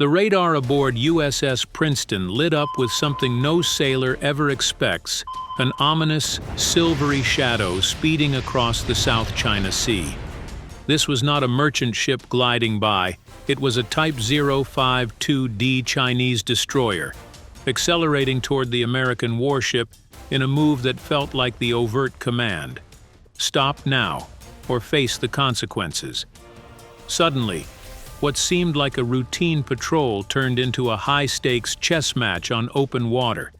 The radar aboard USS Princeton lit up with something no sailor ever expects, an ominous, silvery shadow speeding across the South China Sea. This was not a merchant ship gliding by, it was a Type 052D Chinese destroyer, accelerating toward the American warship in a move that felt like the overt command. Stop now, or face the consequences. Suddenly, what seemed like a routine patrol turned into a high-stakes chess match on open water.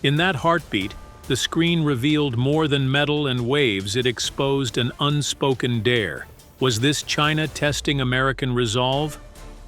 In that heartbeat, the screen revealed more than metal and waves, it exposed an unspoken dare. Was this China testing American resolve?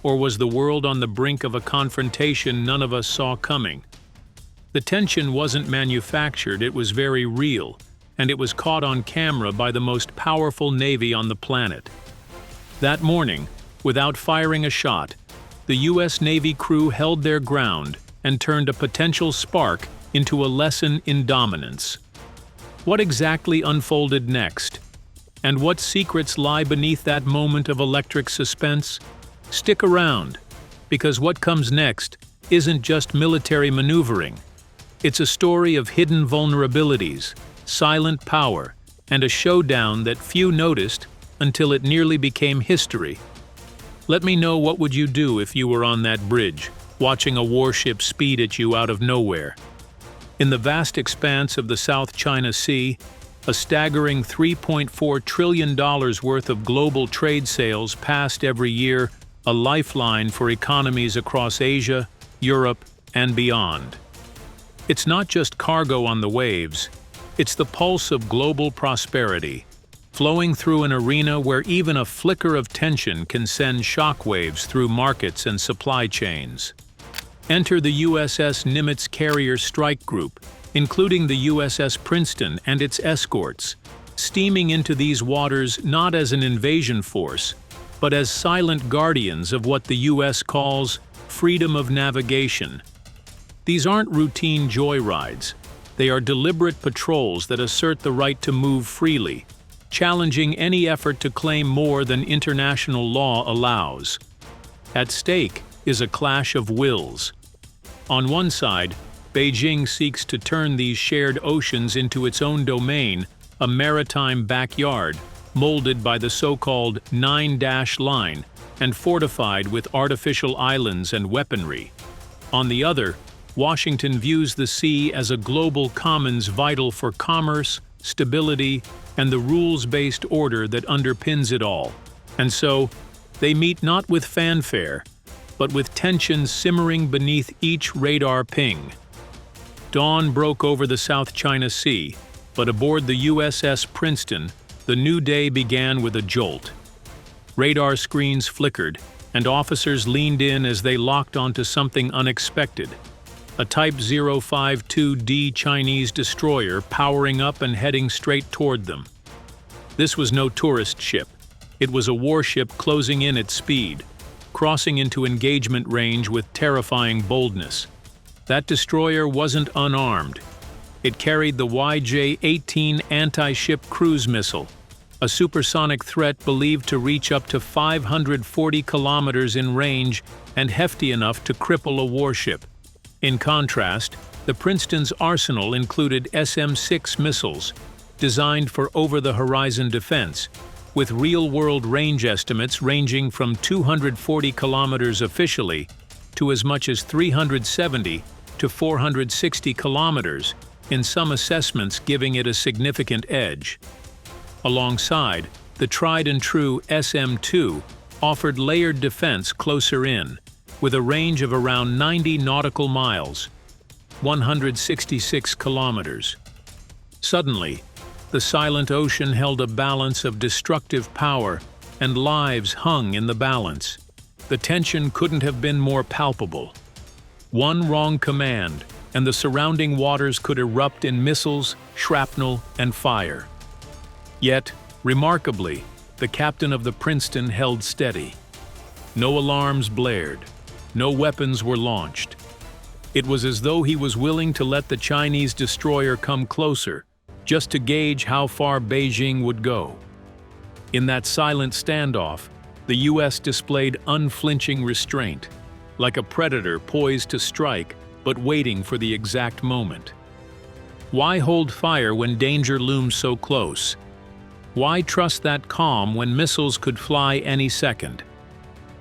Or was the world on the brink of a confrontation none of us saw coming? The tension wasn't manufactured, it was very real, and it was caught on camera by the most powerful navy on the planet. That morning, without firing a shot, the U.S. Navy crew held their ground and turned a potential spark into a lesson in dominance. What exactly unfolded next? And what secrets lie beneath that moment of electric suspense? Stick around, because what comes next isn't just military maneuvering. It's a story of hidden vulnerabilities, silent power, and a showdown that few noticed until it nearly became history. Let me know, what would you do if you were on that bridge, watching a warship speed at you out of nowhere? In the vast expanse of the South China Sea, a staggering $3.4 trillion worth of global trade sales passed every year, a lifeline for economies across Asia, Europe, and beyond. It's not just cargo on the waves, it's the pulse of global prosperity, flowing through an arena where even a flicker of tension can send shockwaves through markets and supply chains. Enter the USS Nimitz Carrier Strike Group, including the USS Princeton and its escorts, steaming into these waters not as an invasion force, but as silent guardians of what the U.S. calls freedom of navigation. These aren't routine joyrides. They are deliberate patrols that assert the right to move freely, challenging any effort to claim more than international law allows. At stake is a clash of wills. On one side, Beijing seeks to turn these shared oceans into its own domain, a maritime backyard, molded by the so-called Nine-Dash Line and fortified with artificial islands and weaponry. On the other, Washington views the sea as a global commons vital for commerce, stability, and the rules-based order that underpins it all. And so, they meet not with fanfare, but with tension simmering beneath each radar ping. Dawn broke over the South China Sea, but aboard the USS Princeton, the new day began with a jolt. Radar screens flickered, and officers leaned in as they locked onto something unexpected. A Type 052D Chinese destroyer powering up and heading straight toward them. This was no tourist ship. It was a warship closing in at speed, crossing into engagement range with terrifying boldness. That destroyer wasn't unarmed. It carried the YJ-18 anti-ship cruise missile, a supersonic threat believed to reach up to 540 kilometers in range and hefty enough to cripple a warship. In contrast, the Princeton's arsenal included SM-6 missiles, designed for over-the-horizon defense, with real-world range estimates ranging from 240 kilometers officially to as much as 370 to 460 kilometers, in some assessments giving it a significant edge. Alongside, the tried-and-true SM-2 offered layered defense closer in, with a range of around 90 nautical miles, 166 kilometers. Suddenly, the silent ocean held a balance of destructive power, and lives hung in the balance. The tension couldn't have been more palpable. One wrong command, and the surrounding waters could erupt in missiles, shrapnel, and fire. Yet, remarkably, the captain of the Princeton held steady. No alarms blared. No weapons were launched. It was as though he was willing to let the Chinese destroyer come closer, just to gauge how far Beijing would go. In that silent standoff, the U.S. displayed unflinching restraint. like a predator poised to strike, but waiting for the exact moment. Why hold fire when danger looms so close? Why trust that calm when missiles could fly any second?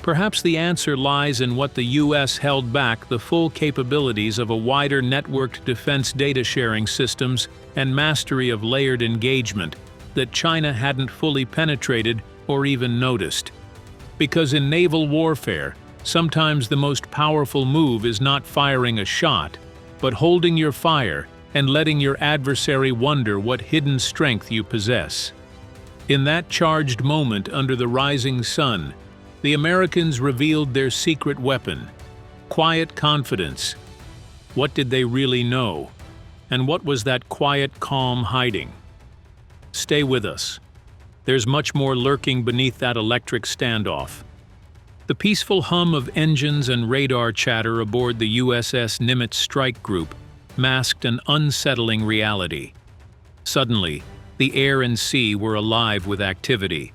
Perhaps the answer lies in what the U.S. held back the full capabilities of a wider networked defense data sharing systems and mastery of layered engagement that China hadn't fully penetrated or even noticed. Because in naval warfare, sometimes the most powerful move is not firing a shot, but holding your fire and letting your adversary wonder what hidden strength you possess. In that charged moment under the rising sun, the Americans revealed their secret weapon: quiet confidence. What did they really know? And what was that quiet calm hiding? Stay with us. There's much more lurking beneath that electric standoff. The peaceful hum of engines and radar chatter aboard the USS Nimitz strike group masked an unsettling reality. Suddenly, the air and sea were alive with activity.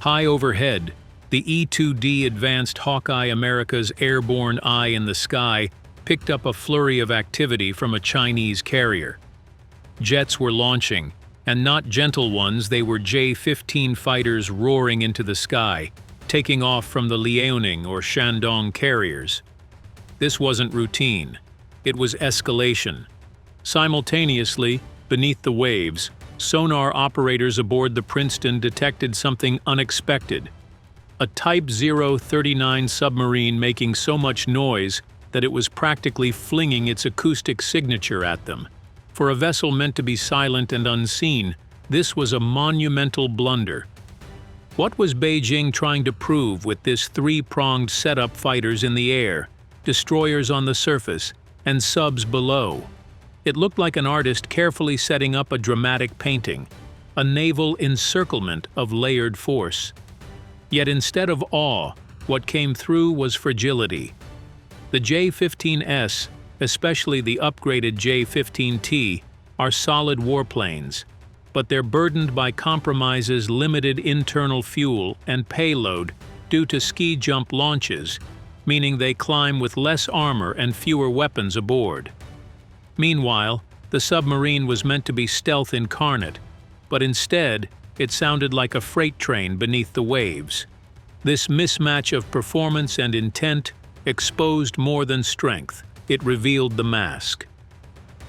High overhead, the E-2D Advanced Hawkeye, America's airborne eye in the sky, picked up a flurry of activity from a Chinese carrier. Jets were launching, and not gentle ones, they were J-15 fighters roaring into the sky, taking off from the Liaoning or Shandong carriers. This wasn't routine. It was escalation. Simultaneously, beneath the waves, sonar operators aboard the Princeton detected something unexpected. A Type 039 submarine making so much noise that it was practically flinging its acoustic signature at them. For a vessel meant to be silent and unseen, this was a monumental blunder. What was Beijing trying to prove with this three-pronged setup: fighters in the air, destroyers on the surface, and subs below? It looked like an artist carefully setting up a dramatic painting, a naval encirclement of layered force. Yet instead of awe, what came through was fragility. The J-15S, especially the upgraded J-15T, are solid warplanes, but they're burdened by compromises, limited internal fuel and payload due to ski jump launches, meaning they climb with less armor and fewer weapons aboard. Meanwhile, the submarine was meant to be stealth incarnate, but instead, it sounded like a freight train beneath the waves. This mismatch of performance and intent exposed more than strength. It revealed the mask.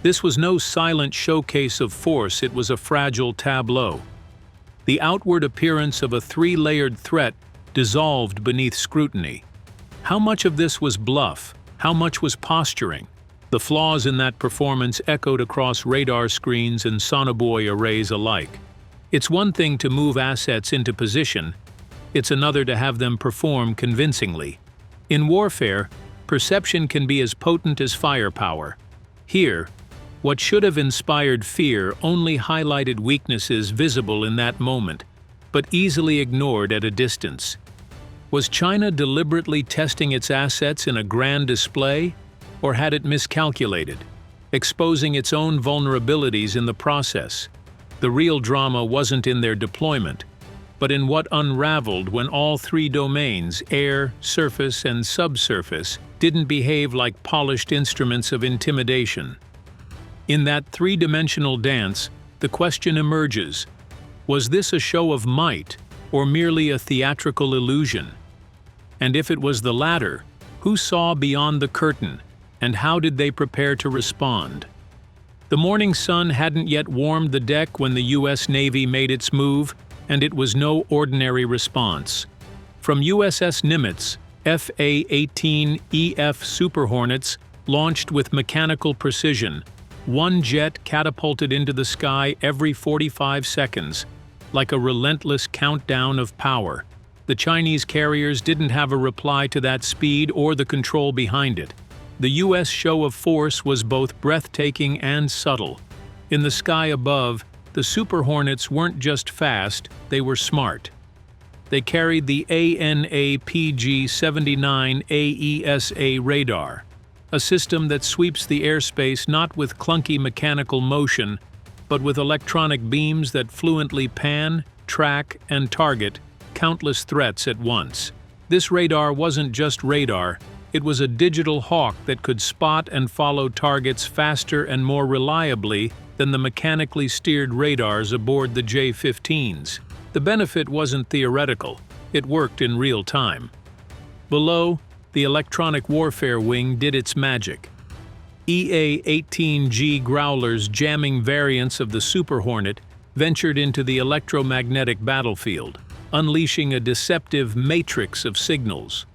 This was no silent showcase of force, it was a fragile tableau. The outward appearance of a three-layered threat dissolved beneath scrutiny. How much of this was bluff? How much was posturing? The flaws in that performance echoed across radar screens and sonobuoy arrays alike. It's one thing to move assets into position, it's another to have them perform convincingly. In warfare, perception can be as potent as firepower. Here, what should have inspired fear only highlighted weaknesses visible in that moment, but easily ignored at a distance. Was China deliberately testing its assets in a grand display, or had it miscalculated, exposing its own vulnerabilities in the process? The real drama wasn't in their deployment, but in what unraveled when all three domains, air, surface, and subsurface, didn't behave like polished instruments of intimidation. In that three-dimensional dance, the question emerges: was this a show of might, or merely a theatrical illusion? And if it was the latter, who saw beyond the curtain, and how did they prepare to respond? The morning sun hadn't yet warmed the deck when the U.S. Navy made its move, and it was no ordinary response. From USS Nimitz, FA-18EF Super Hornets launched with mechanical precision, one jet catapulted into the sky every 45 seconds, like a relentless countdown of power. The Chinese carriers didn't have a reply to that speed or the control behind it. The U.S. show of force was both breathtaking and subtle. In the sky above, the Super Hornets weren't just fast, they were smart. They carried the ANAPG-79 AESA radar, a system that sweeps the airspace not with clunky mechanical motion, but with electronic beams that fluently pan, track, and target countless threats at once. This radar wasn't just radar, It was a digital hawk that could spot and follow targets faster and more reliably than the mechanically steered radars aboard the J-15s. The benefit wasn't theoretical, it worked in real time. Below, the electronic warfare wing did its magic. EA-18G Growlers jamming variants of the Super Hornet ventured into the electromagnetic battlefield, unleashing a deceptive matrix of signals.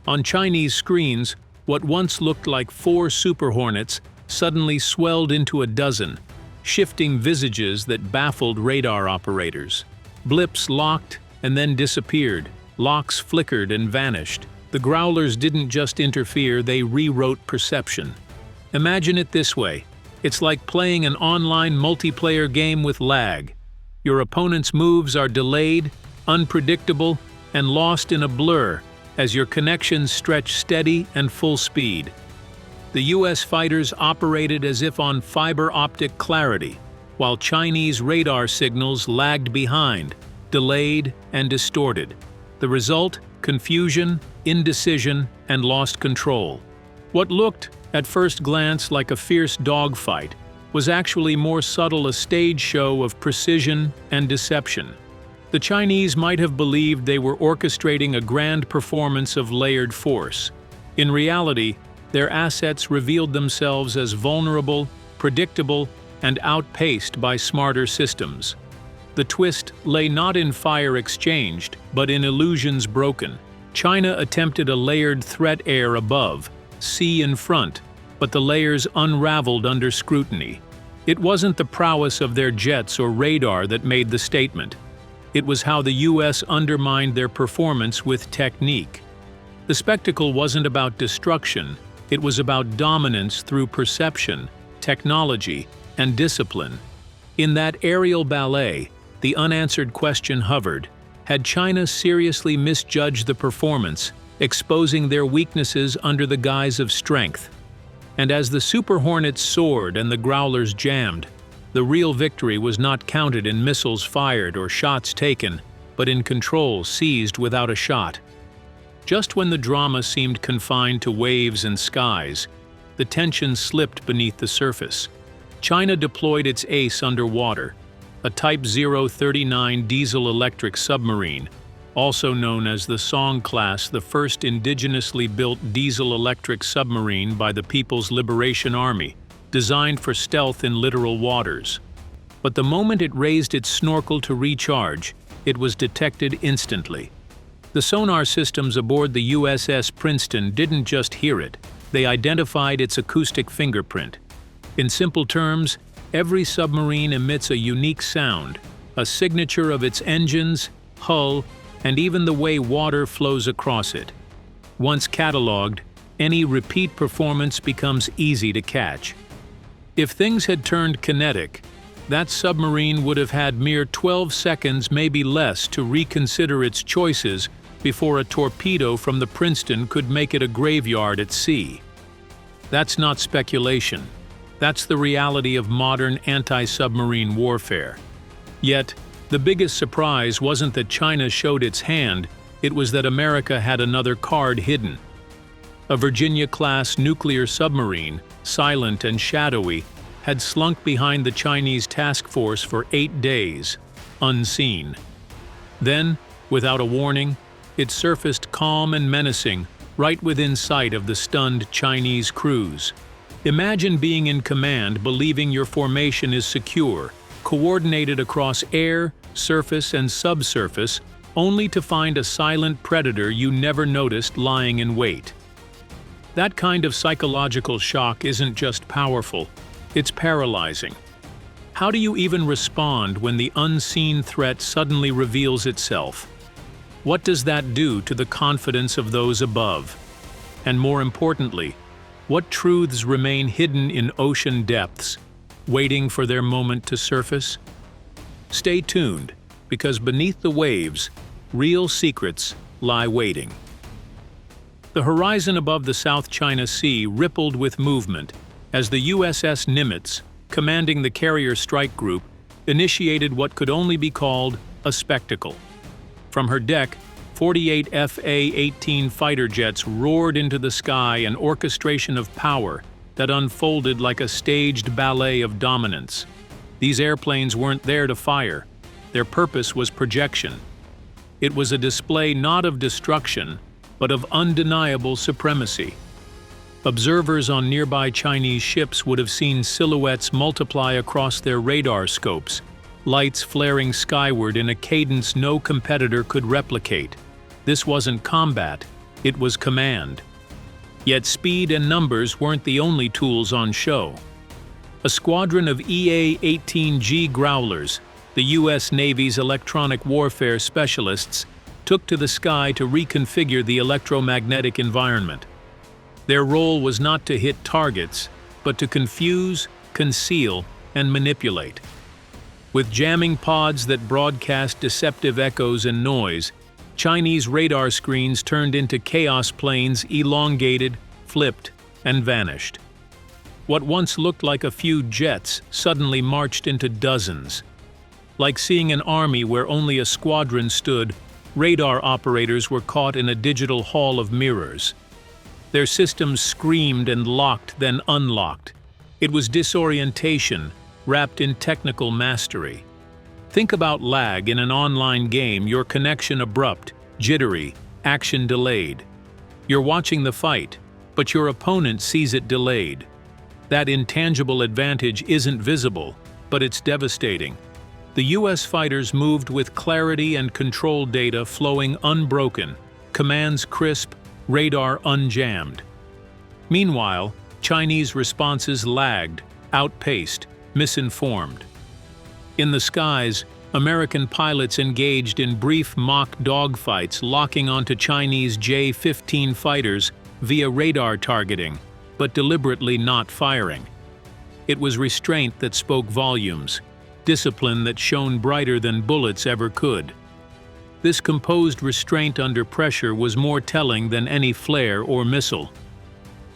On Chinese screens, what once looked like 4 Super Hornets suddenly swelled into a dozen, shifting visages that baffled radar operators. Blips locked and then disappeared, locks flickered and vanished. The Growlers didn't just interfere, they rewrote perception. Imagine it this way. It's like playing an online multiplayer game with lag. Your opponent's moves are delayed, unpredictable, and lost in a blur as your connections stretch steady and full speed. The US fighters operated as if on fiber optic clarity, while Chinese radar signals lagged behind, delayed and distorted. The result? Confusion, indecision, and lost control. What looked, at first glance, like a fierce dogfight was actually more subtle, a stage show of precision and deception. The Chinese might have believed they were orchestrating a grand performance of layered force. In reality, their assets revealed themselves as vulnerable, predictable, and outpaced by smarter systems. The twist lay not in fire exchanged, but in illusions broken. China attempted a layered threat air above, sea in front, but the layers unraveled under scrutiny. It wasn't the prowess of their jets or radar that made the statement. It was how the US undermined their performance with technique. The spectacle wasn't about destruction, it was about dominance through perception, technology, and discipline. In that aerial ballet, the unanswered question hovered: had China seriously misjudged the performance, exposing their weaknesses under the guise of strength? And as the Super Hornets soared and the Growlers jammed, the real victory was not counted in missiles fired or shots taken, but in control seized without a shot. Just when the drama seemed confined to waves and skies, the tension slipped beneath the surface. China deployed its ace underwater, a Type 039 diesel-electric submarine, also known as the Song class, the first indigenously built diesel-electric submarine by the People's Liberation Army, designed for stealth in littoral waters. But the moment it raised its snorkel to recharge, it was detected instantly. The sonar systems aboard the USS Princeton didn't just hear it, they identified its acoustic fingerprint. In simple terms, every submarine emits a unique sound, a signature of its engines, hull, and even the way water flows across it. Once cataloged, any repeat performance becomes easy to catch. If things had turned kinetic, that submarine would have had mere 12 seconds, maybe less, to reconsider its choices before a torpedo from the Princeton could make it a graveyard at sea. That's not speculation. That's the reality of modern anti-submarine warfare. Yet, the biggest surprise wasn't that China showed its hand, it was that America had another card hidden. A Virginia-class nuclear submarine, silent and shadowy, had slunk behind the Chinese task force for 8 days, unseen. Then, without a warning, it surfaced calm and menacing, right within sight of the stunned Chinese crews. Imagine being in command, believing your formation is secure, coordinated across air, surface, and subsurface, only to find a silent predator you never noticed lying in wait. That kind of psychological shock isn't just powerful, it's paralyzing. How do you even respond when the unseen threat suddenly reveals itself? What does that do to the confidence of those above? And more importantly, what truths remain hidden in ocean depths, waiting for their moment to surface? Stay tuned, because beneath the waves, real secrets lie waiting. The horizon above the South China Sea rippled with movement as the USS Nimitz, commanding the carrier strike group, initiated what could only be called a spectacle. From her deck, 48 FA-18 fighter jets roared into the sky, an orchestration of power that unfolded like a staged ballet of dominance. These airplanes weren't there to fire. Their purpose was projection. It was a display not of destruction, but of undeniable supremacy. Observers on nearby Chinese ships would have seen silhouettes multiply across their radar scopes, lights flaring skyward in a cadence no competitor could replicate. This wasn't combat, it was command. Yet speed and numbers weren't the only tools on show. A squadron of EA-18G Growlers, the U.S. Navy's electronic warfare specialists, took to the sky to reconfigure the electromagnetic environment. Their role was not to hit targets, but to confuse, conceal, and manipulate. With jamming pods that broadcast deceptive echoes and noise, Chinese radar screens turned into chaos planes, elongated, flipped, and vanished. What once looked like a few jets suddenly marched into dozens. Like seeing an army where only a squadron stood, radar operators were caught in a digital hall of mirrors. Their systems screamed and locked, then unlocked. It was disorientation, wrapped in technical mastery. Think about lag in an online game, your connection abrupt, jittery, action delayed. You're watching the fight, but your opponent sees it delayed. That intangible advantage isn't visible, but it's devastating. The U.S. fighters moved with clarity and control data flowing unbroken, commands crisp, radar unjammed. Meanwhile, Chinese responses lagged, outpaced, misinformed. In the skies, American pilots engaged in brief mock dogfights, locking onto Chinese J-15 fighters via radar targeting, but deliberately not firing. It was restraint that spoke volumes, discipline that shone brighter than bullets ever could. This composed restraint under pressure was more telling than any flare or missile.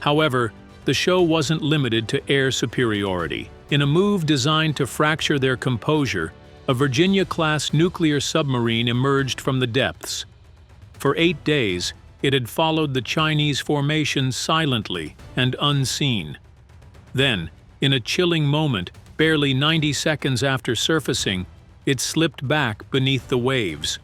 However, the show wasn't limited to air superiority. In a move designed to fracture their composure, a Virginia-class nuclear submarine emerged from the depths. For 8 days, it had followed the Chinese formation silently and unseen. Then, in a chilling moment, barely 90 seconds after surfacing, it slipped back beneath the waves.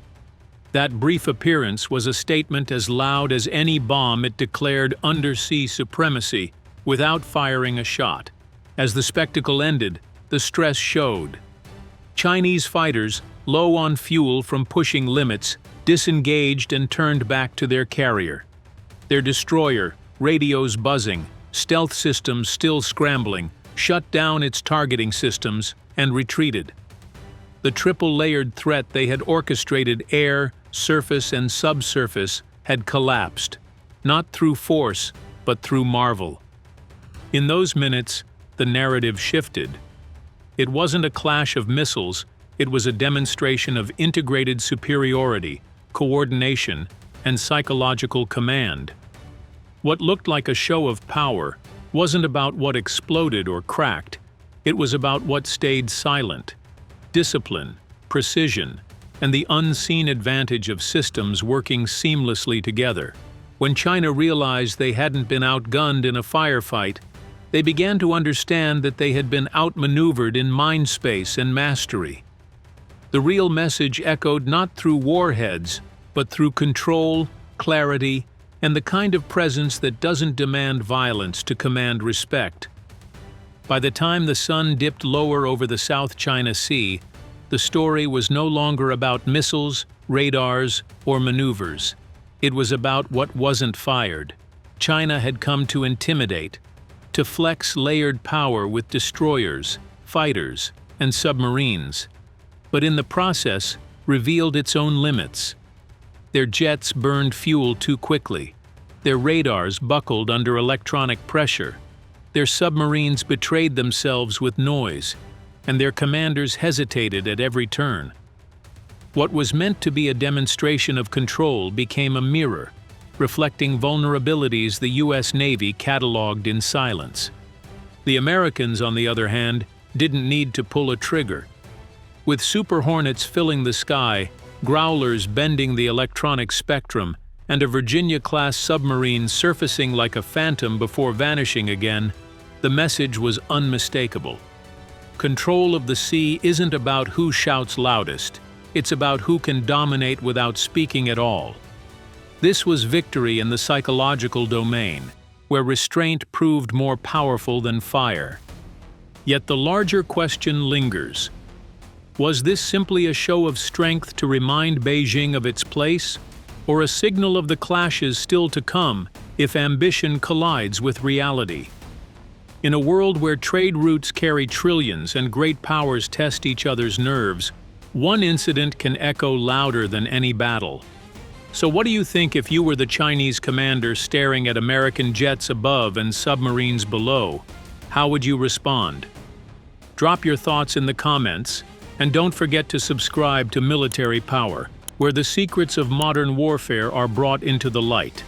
That brief appearance was a statement as loud as any bomb. It declared undersea supremacy without firing a shot. As the spectacle ended, the stress showed. Chinese fighters, low on fuel from pushing limits, disengaged and turned back to their carrier. Their destroyer, radios buzzing, stealth systems still scrambling, shut down its targeting systems and retreated. The triple-layered threat they had orchestrated, air, surface, and subsurface, had collapsed, not through force, but through marvel. In those minutes, the narrative shifted. It wasn't a clash of missiles, it was a demonstration of integrated superiority, coordination, and psychological command. What looked like a show of power wasn't about what exploded or cracked, it was about what stayed silent. Discipline, precision, and the unseen advantage of systems working seamlessly together. When China realized they hadn't been outgunned in a firefight, they began to understand that they had been outmaneuvered in mind space and mastery. The real message echoed not through warheads, but through control, clarity, and the kind of presence that doesn't demand violence to command respect. By the time the sun dipped lower over the South China Sea, the story was no longer about missiles, radars, or maneuvers. It was about what wasn't fired. China had come to intimidate, to flex layered power with destroyers, fighters, and submarines, but in the process revealed its own limits. Their jets burned fuel too quickly. Their radars buckled under electronic pressure. Their submarines betrayed themselves with noise, and their commanders hesitated at every turn. What was meant to be a demonstration of control became a mirror, reflecting vulnerabilities the U.S. Navy cataloged in silence. The Americans, on the other hand, didn't need to pull a trigger. With Super Hornets filling the sky, growlers bending the electronic spectrum, and a Virginia-class submarine surfacing like a phantom before vanishing again, the message was unmistakable. Control of the sea isn't about who shouts loudest, it's about who can dominate without speaking at all. This was victory in the psychological domain, where restraint proved more powerful than fire. Yet the larger question lingers. Was this simply a show of strength to remind Beijing of its place, or a signal of the clashes still to come if ambition collides with reality? In a world where trade routes carry trillions and great powers test each other's nerves, one incident can echo louder than any battle. So what do you think if you were the Chinese commander staring at American jets above and submarines below? How would you respond? Drop your thoughts in the comments, and don't forget to subscribe to Military Power, where the secrets of modern warfare are brought into the light.